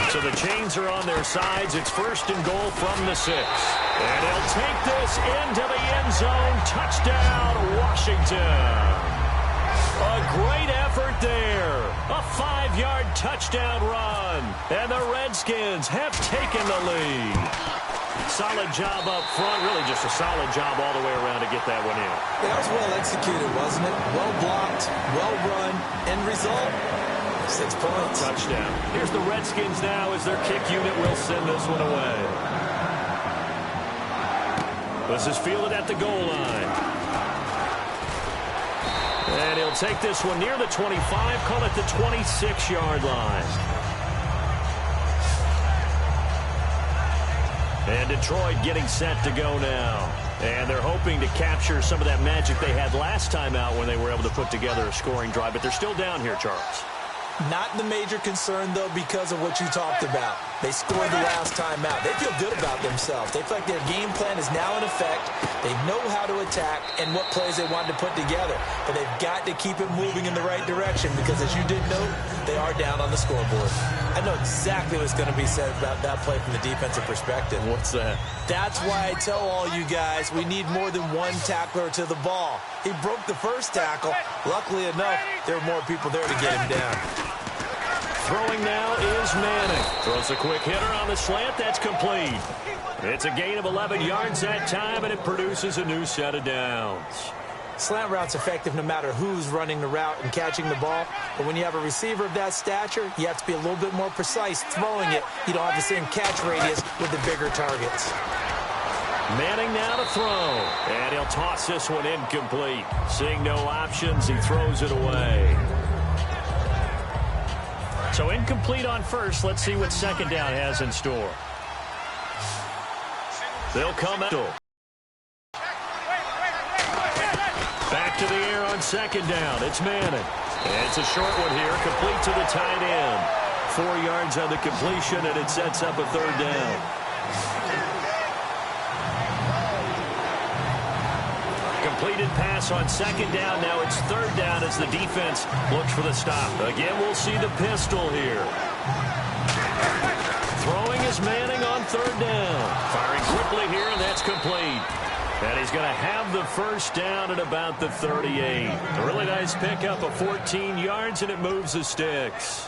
So the chains are on their sides. It's 1st and goal from the 6. And he'll take this into the end zone. Touchdown, Washington. A great effort there. A 5-yard touchdown run. And the Redskins have taken the lead. Solid job up front. Really just a solid job all the way around to get that one in. That was well executed, wasn't it? Well blocked, well run. End result, 6 points. Touchdown. Here's the Redskins now as their kick unit will send this one away. This is fielded at the goal line. And he'll take this one near the 25, call it the 26-yard line. And Detroit getting set to go now. And they're hoping to capture some of that magic they had last time out when they were able to put together a scoring drive. But they're still down here, Charles. Not the major concern, though, because of what you talked about. They scored the last time out. They feel good about themselves. They feel like their game plan is now in effect. They know how to attack and what plays they want to put together. But they've got to keep it moving in the right direction because, as you did note, they are down on the scoreboard. I know exactly what's going to be said about that play from the defensive perspective. What's that? That's why I tell all you guys we need more than one tackler to the ball. He broke the first tackle. Luckily enough, there were more people there to get him down. Throwing now is Manning. Throws a quick hitter on the slant. That's complete. It's a gain of 11 yards that time, and it produces a new set of downs. Slant route's effective no matter who's running the route and catching the ball. But when you have a receiver of that stature, you have to be a little bit more precise throwing it. You don't have the same catch radius with the bigger targets. Manning now to throw. And he'll toss this one incomplete. Seeing no options, he throws it away. So incomplete on first. Let's see what 2nd down has in store. They'll come out. Back to the air on 2nd down. It's Manning. And it's a short one here, complete to the tight end. 4 yards on the completion, and it sets up a 3rd down. Completed pass on 2nd down. Now it's 3rd down as the defense looks for the stop. Again, we'll see the pistol here. Throwing is Manning on 3rd down. Firing quickly here, and that's complete. And he's going to have the first down at about the 38. A really nice pickup of 14 yards, and it moves the sticks.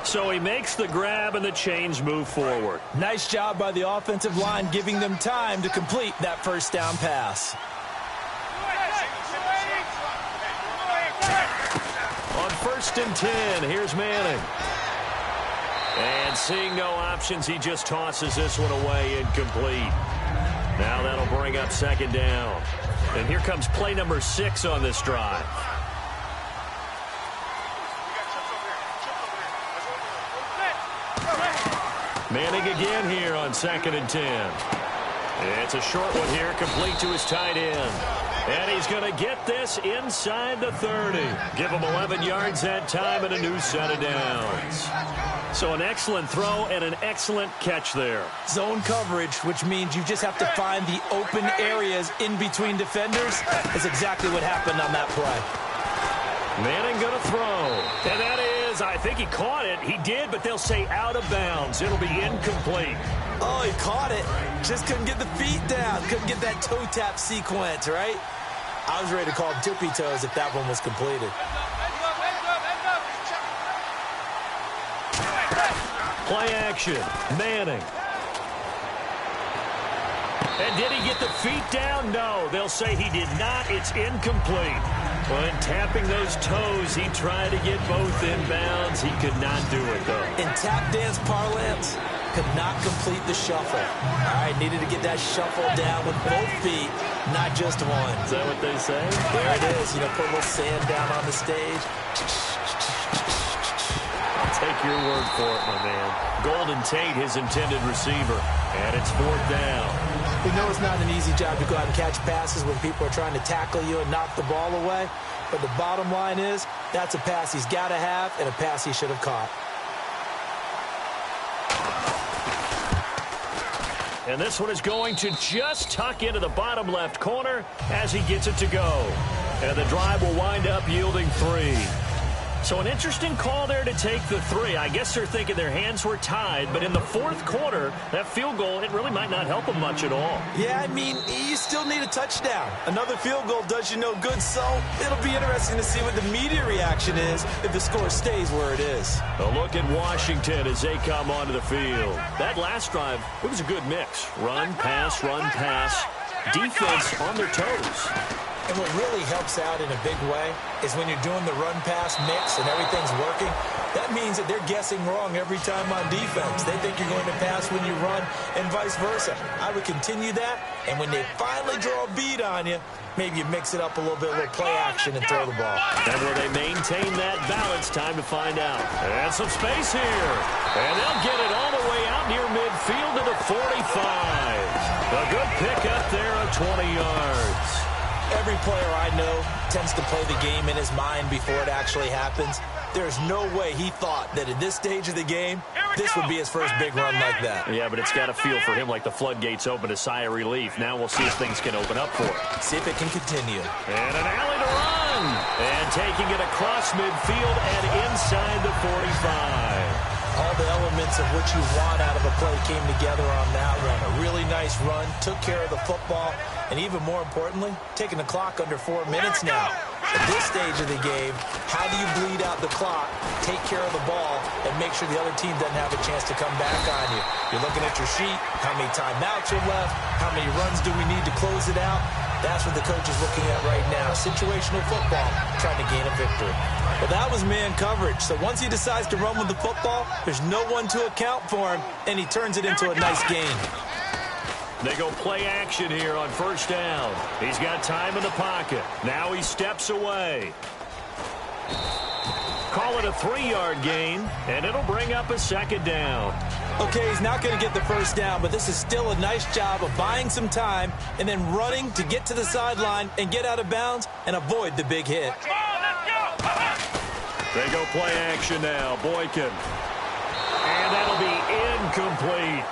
So he makes the grab, and the chains move forward. Nice job by the offensive line giving them time to complete that first down pass. On 1st and 10, here's Manning. And seeing no options, he just tosses this one away incomplete. Now that'll bring up 2nd down. And here comes play number 6 on this drive. Manning again here on 2nd and 10. It's a short one here, complete to his tight end. And he's going to get this inside the 30. Give him 11 yards that time and a new set of downs. So an excellent throw and an excellent catch there. Zone coverage, which means you just have to find the open areas in between defenders. That's exactly what happened on that play. Manning going to throw. And that is, I think he caught it. He did, but they'll say out of bounds. It'll be incomplete. Oh, he caught it. Just couldn't get the feet down. Couldn't get that toe tap sequence, right? I was ready to call him tippy toes if that one was completed. Play action. Manning. And did he get the feet down? No. They'll say he did not. It's incomplete. When tapping those toes, he tried to get both inbounds. He could not do it, though. In tap dance parlance, could not complete the shuffle. All right, needed to get that shuffle down with both feet, not just one. Is that what they say? There it is. You know, put a little sand down on the stage. I'll take your word for it, my man. Golden Tate, his intended receiver. And it's 4th down. We know it's not an easy job to go out and catch passes when people are trying to tackle you and knock the ball away. But the bottom line is, that's a pass he's got to have and a pass he should have caught. And this one is going to just tuck into the bottom left corner as he gets it to go. And the drive will wind up yielding 3. So an interesting call there to take the 3. I guess they're thinking their hands were tied, but in the 4th quarter, that field goal, it really might not help them much at all. Yeah, I mean, you still need a touchdown. Another field goal does you no good, so it'll be interesting to see what the media reaction is if the score stays where it is. A look at Washington as they come onto the field. That last drive, it was a good mix. Run, pass, defense on their toes. And what really helps out in a big way is when you're doing the run-pass mix and everything's working, that means that they're guessing wrong every time on defense. They think you're going to pass when you run and vice versa. I would continue that, and when they finally draw a beat on you, maybe you mix it up a little bit, a little play action and throw the ball. And will they maintain that balance? Time to find out. And some space here. And they'll get it all the way out near midfield to the 45. A good pick up there of 20 yards. Every player I know tends to play the game in his mind before it actually happens. There's no way he thought that at this stage of the game, this would be his first big run like that. Yeah, but it's got to feel for him like the floodgates open, a sigh of relief. Now we'll see if things can open up for him. See if it can continue. And an alley to run. And taking it across midfield and inside the 45. All the elements of what you want out of a play came together on that run. A really nice run, took care of the football, and even more importantly, taking the clock under 4 minutes now. At this stage of the game, how do you bleed out the clock, take care of the ball, and make sure the other team doesn't have a chance to come back on you? You're looking at your sheet, how many timeouts are left, how many runs do we need to close it out? That's what the coach is looking at right now. Situational football, trying to gain a victory. Well, that was man coverage. So once he decides to run with the football, there's no one to account for him, and he turns it into a nice gain. They go play action here on 1st down. He's got time in the pocket. Now he steps away. Call it a 3-yard gain, and it'll bring up a 2nd down. Okay, he's not going to get the 1st down, but this is still a nice job of buying some time and then running to get to the sideline and get out of bounds and avoid the big hit. They go play action now. Boykin. And that'll be incomplete.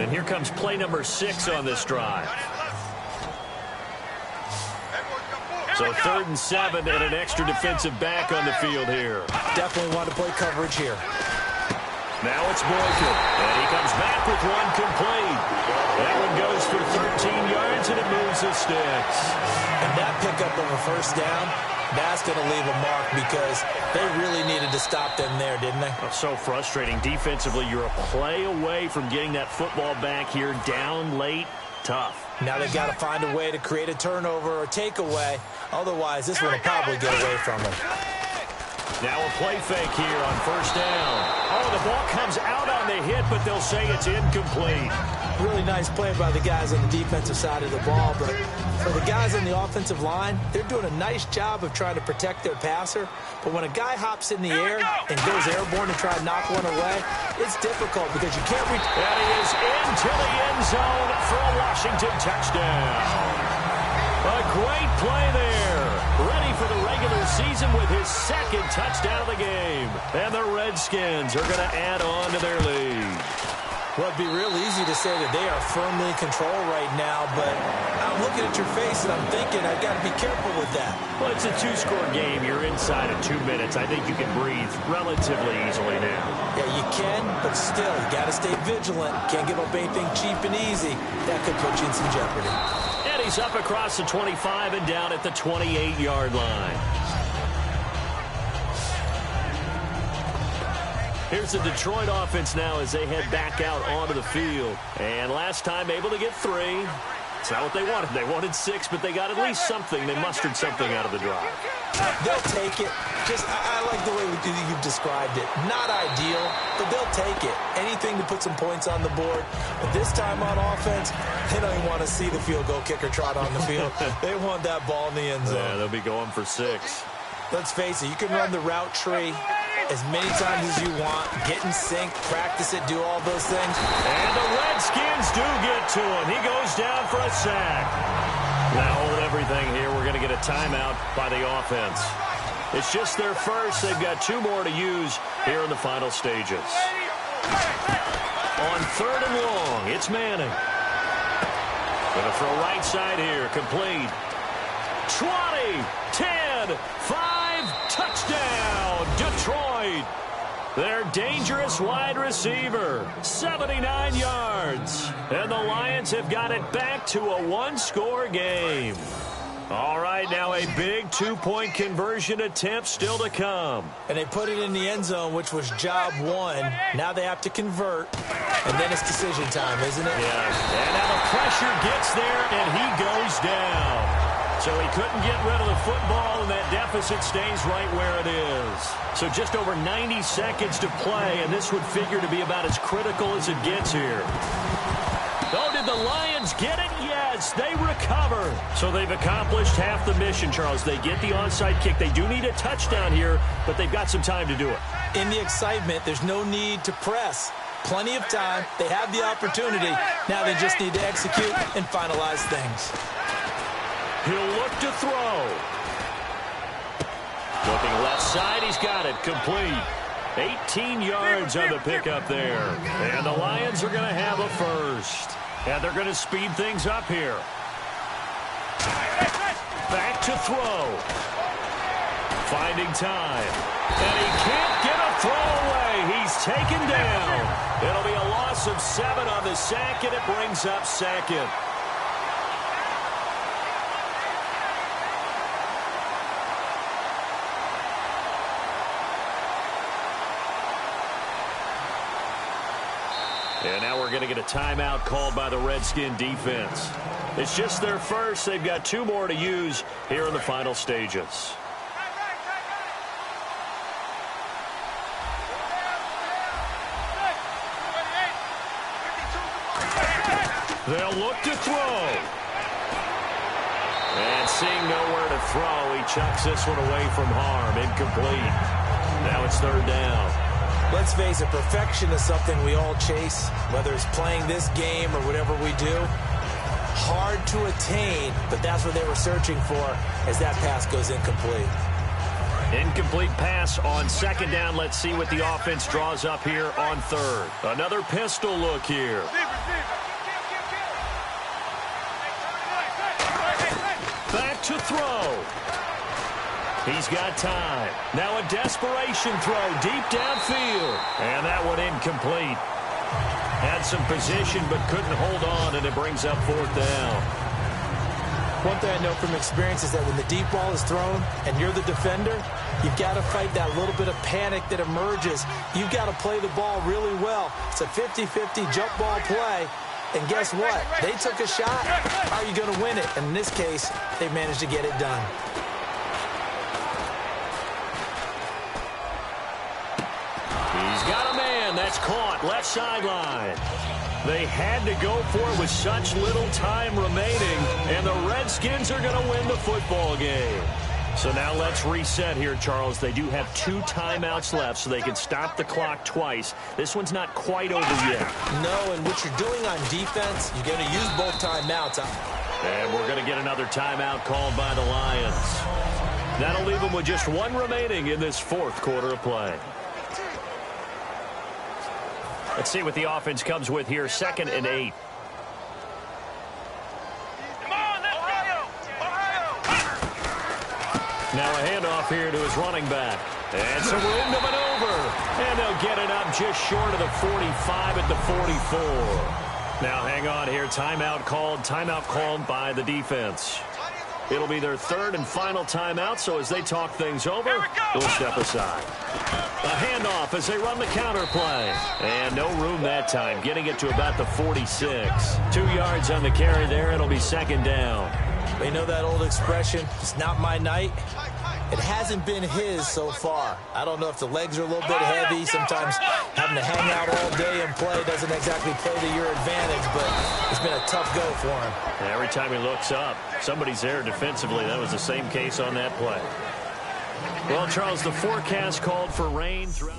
And here comes play number 6 on this drive. So 3rd and 7 and an extra defensive back on the field here. Definitely want to play coverage here. Now it's Boykin. And he comes back with one complete. That one goes for 13 yards and it moves the sticks. And that pickup of a 1st down, that's going to leave a mark because they really needed to stop them there, didn't they? That's so frustrating. Defensively, you're a play away from getting that football back here down late. Tough. Now they've got to find a way to create a turnover or takeaway. Otherwise, this one will probably get away from them. Now a play fake here on 1st down. Oh, the ball comes out on the hit, but they'll say it's incomplete. Really nice play by the guys on the defensive side of the ball, but for the guys on the offensive line, they're doing a nice job of trying to protect their passer. But when a guy hops in the air and goes airborne to try to knock one away, it's difficult because you can't reach. And he is into the end zone for a Washington touchdown. A great play there. Ready for the regular season with his 2nd touchdown of the game. And the Redskins are going to add on to their lead. Well, it'd be real easy to say that they are firmly in control right now, but I'm looking at your face and I'm thinking I've got to be careful with that. Well, it's a 2-score game. You're inside of 2 minutes. I think you can breathe relatively easily now. Yeah, you can, but still, you got to stay vigilant. Can't give up anything cheap and easy. That could put you in some jeopardy. And he's up across the 25 and down at the 28-yard line. Here's the Detroit offense now as they head back out onto the field. And last time able to get 3. It's not what they wanted. They wanted 6, but they got at least something. They mustered something out of the drive. They'll take it. I like the way you've described it. Not ideal, but they'll take it. Anything to put some points on the board. But this time on offense, they don't even want to see the field goal kicker trot on the field. They want that ball in the end zone. Yeah, they'll be going for 6. Let's face it, you can run the route tree as many times as you want, get in sync, practice it, do all those things. And the Redskins do get to him. He goes down for a sack. Now hold everything here. We're going to get a timeout by the offense. It's just their first. They've got 2 more to use here in the final stages. On 3rd and long, it's Manning. Going to throw right side here, complete. 20, 10, 5, touchdown, Detroit. Their dangerous wide receiver, 79 yards. And the Lions have got it back to a 1-score game. All right, now a big 2-point conversion attempt still to come. And they put it in the end zone, which was job 1. Now they have to convert, and then it's decision time, isn't it? Yeah, and now the pressure gets there, and he goes down. So he couldn't get rid of the football, and that deficit stays right where it is. So just over 90 seconds to play, and this would figure to be about as critical as it gets here. Oh, did the Lions get it? Yes, they recover. So they've accomplished half the mission, Charles. They get the onside kick. They do need a touchdown here, but they've got some time to do it. In the excitement, there's no need to press. Plenty of time. They have the opportunity. Now they just need to execute and finalize things. He'll look to throw. Looking left side, he's got it. Complete. 18 yards on the pickup there. And the Lions are going to have a first. And they're going to speed things up here. Back to throw. Finding time. And he can't get a throw away. He's taken down. It'll be a loss of 7 on the sack, and it brings up 2nd. And now we're going to get a timeout called by the Redskin defense. It's just their first. They've got 2 more to use here in the final stages. They'll look to throw. And seeing nowhere to throw, he chucks this one away from harm. Incomplete. Now it's 3rd down. Let's face it, perfection is something we all chase, whether it's playing this game or whatever we do. Hard to attain, but that's what they were searching for as that pass goes incomplete. Incomplete pass on 2nd down. Let's see what the offense draws up here on 3rd. Another pistol look here. Back to throw. He's got time. Now a desperation throw deep downfield. And that one incomplete. Had some position but couldn't hold on, and it brings up 4th down. One thing I know from experience is that when the deep ball is thrown and you're the defender, you've got to fight that little bit of panic that emerges. You've got to play the ball really well. It's a 50-50 jump ball play. And guess what? They took a shot. How are you going to win it? And in this case, they managed to get it done. He's got a man. That's caught. Left sideline. They had to go for it with such little time remaining, and the Redskins are going to win the football game. So now let's reset here, Charles. They do have 2 timeouts left, so they can stop the clock twice. This one's not quite over yet. No, and what you're doing on defense, you're going to use both timeouts. And we're going to get another timeout called by the Lions. That'll leave them with just 1 remaining in this 4th quarter of play. Let's see what the offense comes with here. 2nd and 8. Now a handoff here to his running back. And some room to maneuver. And they'll get it up just short of the 45 at the 44. Now hang on here. Timeout called by the defense. It'll be their 3rd and final timeout, so as they talk things over, we'll step aside. handoff as they run the counter play. And no room that time, getting it to about the 46. 2 yards on the carry there. It'll be second down. You know that old expression, it's not my night? It hasn't been his so far. I don't know if the legs are a little bit heavy. Sometimes having to hang out all day and play doesn't exactly play to your advantage, but it's been a tough go for him. Every time he looks up, somebody's there defensively. That was the same case on that play. Well, Charles, the forecast called for rain throughout.